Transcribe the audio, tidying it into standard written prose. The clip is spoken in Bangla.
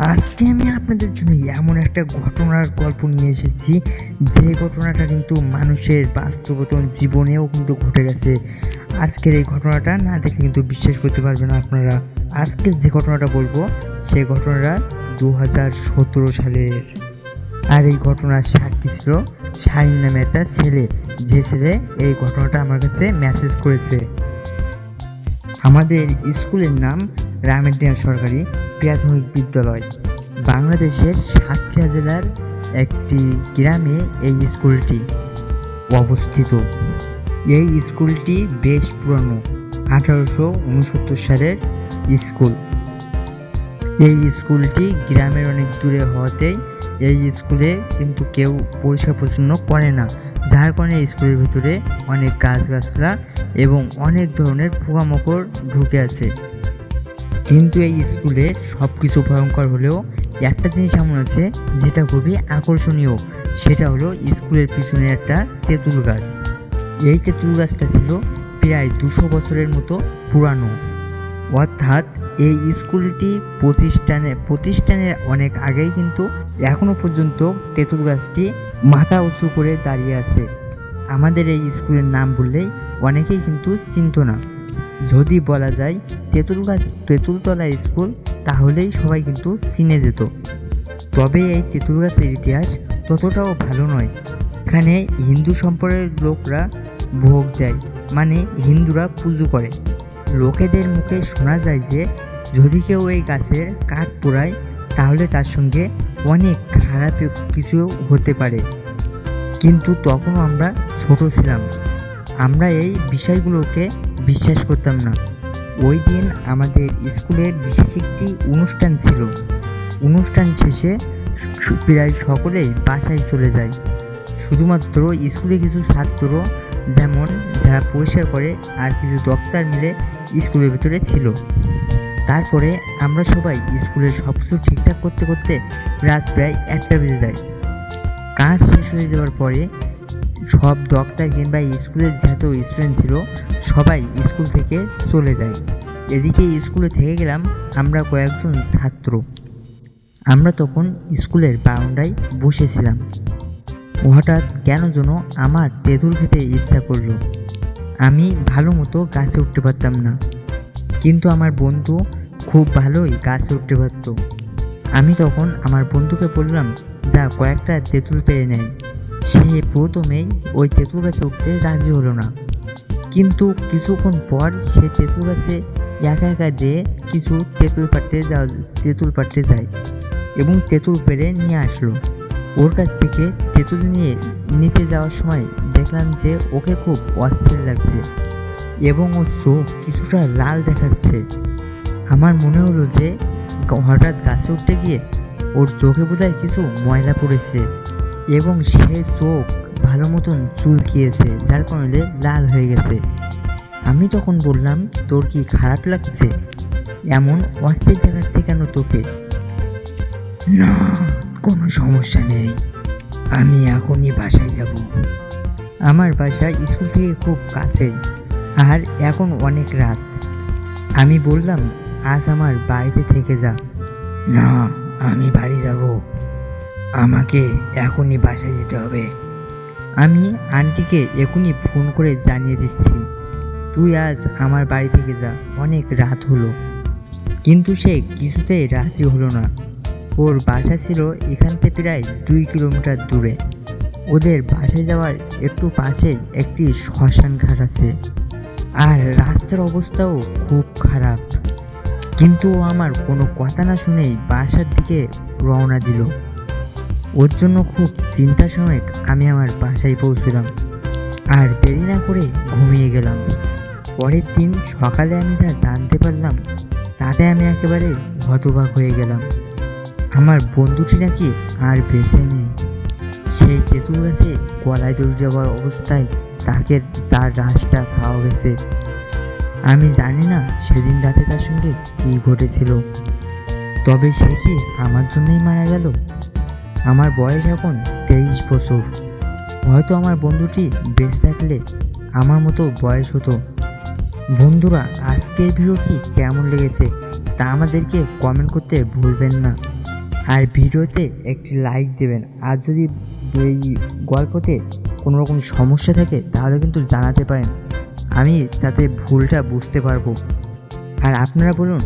আজকে আমি আপনাদের জন্য এমন একটা ঘটনার গল্প নিয়ে এসেছি, যে ঘটনাটা কিন্তু মানুষের বাস্তবতম জীবনেও কিন্তু ঘটে গেছে। আজকের এই ঘটনাটা না দেখলে কিন্তু বিশ্বাস করতে পারবেন না আপনারা। আজকের যে ঘটনাটা বলবো সেই ঘটনাটা 2017 সালের। আর এই ঘটনার সাক্ষী ছিল শাহিন নামে একটা ছেলে, যে ছেলে এই ঘটনাটা আমার কাছে মেসেজ করেছে। আমাদের স্কুলের নাম রামেডিয়া সরকারি প্রাথমিক বিদ্যালয়। বাংলাদেশের সাতক্ষীরা জেলার একটি গ্রামে এই স্কুলটি অবস্থিত। এই স্কুলটি বেশ পুরানো, 1869 সালের স্কুল। এই স্কুলটি গ্রামের অনেক দূরে হওয়াতেই এই স্কুলে কিন্তু কেউ পরিষ্কার পরিচ্ছন্ন করে না, যার কারণে স্কুলের ভিতরে অনেক গাছগাছরা এবং অনেক ধরনের পোকামাকড় ঢুকে আছে। কিন্তু এই স্কুলে সব কিছু ভয়ঙ্কর হলেও একটা জিনিস এমন আছে যেটা খুবই আকর্ষণীয়, সেটা হলো স্কুলের পিছনে একটা তেঁতুল গাছ। এই তেঁতুল গাছটা ছিল প্রায় 200 বছরের মতো পুরানো। অর্থাৎ এই স্কুলটি প্রতিষ্ঠানের অনেক আগেই কিন্তু এখনো পর্যন্ত তেঁতুল গাছটি মাথা উঁচু করে দাঁড়িয়ে আছে। আমাদের এই স্কুলের নাম বললেই অনেকেই কিন্তু চিনত না। যদি বলা যায় তেঁতুলতলা স্কুল, তাহলেই সবাই কিন্তু চিনে যেত। তবে এই তেঁতুল গাছের ইতিহাস ততটাও ভালো নয়। এখানে হিন্দু সম্প্রদায়ের লোকরা ভোগ দেয়, মানে হিন্দুরা পুজো করে। লোকেদের মুখে শোনা যায় যে যদি কেউ এই গাছের কাঠ পোড়ায় তাহলে তার সঙ্গে অনেক খারাপ কিছু হতে পারে। কিন্তু তখনও আমরা ছোট ছিলাম, আমরা এই বিষয়গুলোকে বিশ্বাস করতাম না। ওই দিন আমাদের স্কুলের বিশেষ একটি অনুষ্ঠান ছিল। অনুষ্ঠান শেষে প্রায় সকলেই বাসায় চলে যায়। শুধুমাত্র স্কুলে কিছু ছাত্র, যেমন যারা পরিষ্কার করে, আর কিছু দপ্তর মিলে স্কুলের ভিতরে ছিল। তারপরে আমরা সবাই স্কুলের সব কিছু ঠিকঠাক করতে করতে রাত প্রায় 1টা বেজে যায়। কাজ শেষ হয়ে যাওয়ার পরে সব দপ্তর কিংবা স্কুলের যত স্টুডেন্ট ছিল সবাই স্কুল থেকে চলে যায়। এদিকে স্কুলে থেকে গেলাম আমরা কয়েকজন ছাত্র। আমরা তখন স্কুলের বারান্দায় বসেছিলাম। হঠাৎ কেন যেন আমার তেঁতুল খেতে ইচ্ছা করলো। আমি ভালো মতো গাছে উঠতে পারতাম না, কিন্তু আমার বন্ধু খুব ভালোই গাছে উঠতে পারত। আমি তখন আমার বন্ধুকে বললাম, যা কয়েকটা তেঁতুল পেরে নেয়। সে প্রথমেই ওই তেঁতুল গাছে উঠতে রাজি হলো না, কিন্তু কিছুক্ষণ পর সে তেঁতুল গাছে একা একা যেয়ে কিছু তেঁতুল পাড়তে যায় এবং তেঁতুল পেরে নিয়ে আসলো। ওর কাছ থেকে তেঁতুল নিতে যাওয়ার সময় দেখলাম যে ওকে খুব অস্থির লাগছে এবং ওর চোখ কিছুটা লাল দেখাচ্ছে। আমার মনে হলো যে হঠাৎ গাছে উঠতে গিয়ে ওর চোখে বোধহয় কিছু ময়লা পড়েছে এবং সে চোখ ভালো মতন চুলকিয়েছে, যার কারণে লাল হয়ে গেছে। আমি তখন বললাম, তোর কি খারাপ লাগছে? এমন অস্থির দেখাচ্ছে কেন তোকে? না, কোনো সমস্যা নেই, আমি এখনই বাসায় যাব। আমার বাসা স্কুল থেকে খুব কাছেই, আর এখন অনেক রাত। আমি বললাম, আজ আমার বাড়িতে থেকে যা। না, আমি বাড়ি যাব, আমাকে এখনই বাসায় যেতে হবে। আমি আন্টিকে এখনই ফোন করে জানিয়ে দিচ্ছি, তুই আজ আমার বাড়ি থেকে যা, অনেক রাত হলো। কিন্তু সে কিছুতেই রাজি হলো না। ওর বাসা ছিল এখান থেকে প্রায় 2 কিলোমিটার দূরে। ওদের বাসায় যাওয়ার একটু পাশেই একটি শ্মশান ঘাট আছে, আর রাস্তার অবস্থাও খুব খারাপ। কিন্তু ও আমার কোনো কথা না শুনেই বাসার দিকে রওনা দিল। ওর জন্য খুব চিন্তার সময় আমি আমার বাসায় পৌঁছলাম, আর দেরি না করে ঘুমিয়ে গেলাম। পরের দিন সকালে আমি যা জানতে পারলাম তাতে আমি একেবারে হতবাক হয়ে গেলাম। আমার বন্ধুটি নাকি আর বেঁচে নেই। সেই তেঁতুল গাছে গলায় দড়ি যাওয়ার অবস্থায় তার লাশটা পাওয়া গেছে। আমি জানি না সেদিন রাতে তার সঙ্গে কী ঘটেছিল, তবে সে কি আমার জন্যই মারা গেল? আমার বয়স এখন 23 বছর। হয়তো আমার বন্ধুটি বেঁচে থাকলে আমার মতো বয়স হতো। বন্ধুরা, আজকের ভিডিওটি কেমন লেগেছে তা আমাদেরকে কমেন্ট করতে ভুলবেন না। আর ভিডিওতে একটি লাইক দেবেন। আর যদি এই গল্পতে কোনো রকম সমস্যা থাকে তাহলে কিন্তু জানাতে পারেন, আমি তাতে ভুলটা বুঝতে পারবো। আর আপনারা বলুন